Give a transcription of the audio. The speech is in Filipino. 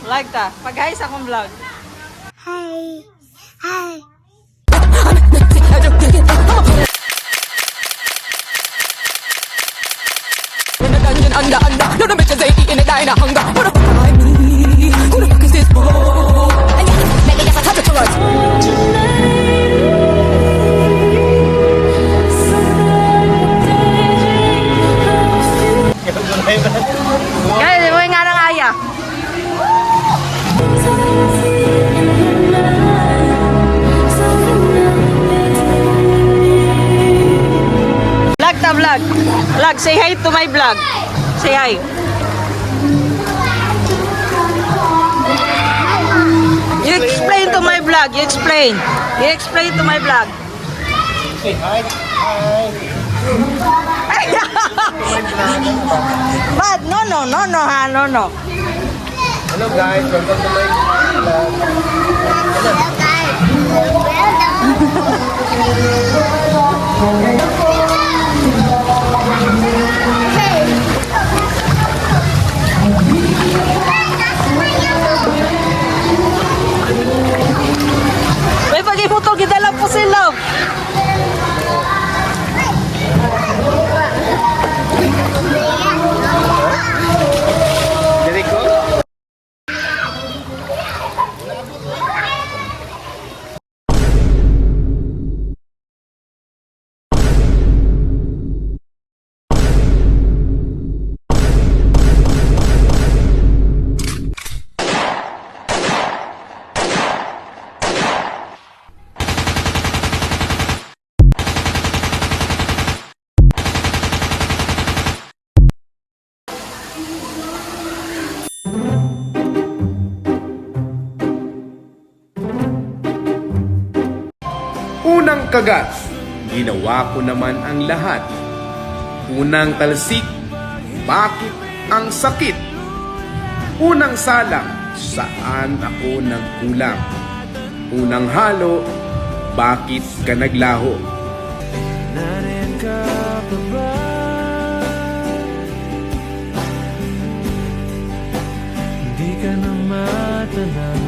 Like ta. Pag-hi sa akong vlog. Hi. Hi. Guys, mo nga nang aya. Vlog ta vlog. Vlog, say hi to my vlog. Say hi. You explain to my vlog. You explain. You explain to my vlog. Say hi. Hi. But no ha, no. Hello guys, welcome to my vlog. Hello guys. May pag-iputol kita lang po sila. Jericho? Unang kagat, ginawa ko naman ang lahat. Unang talsik, bakit ang sakit? Unang salang, saan ako nagkulang? Unang halo, bakit ka naglaho? Nariyan ka pa ba? Hindi ka na matanaw.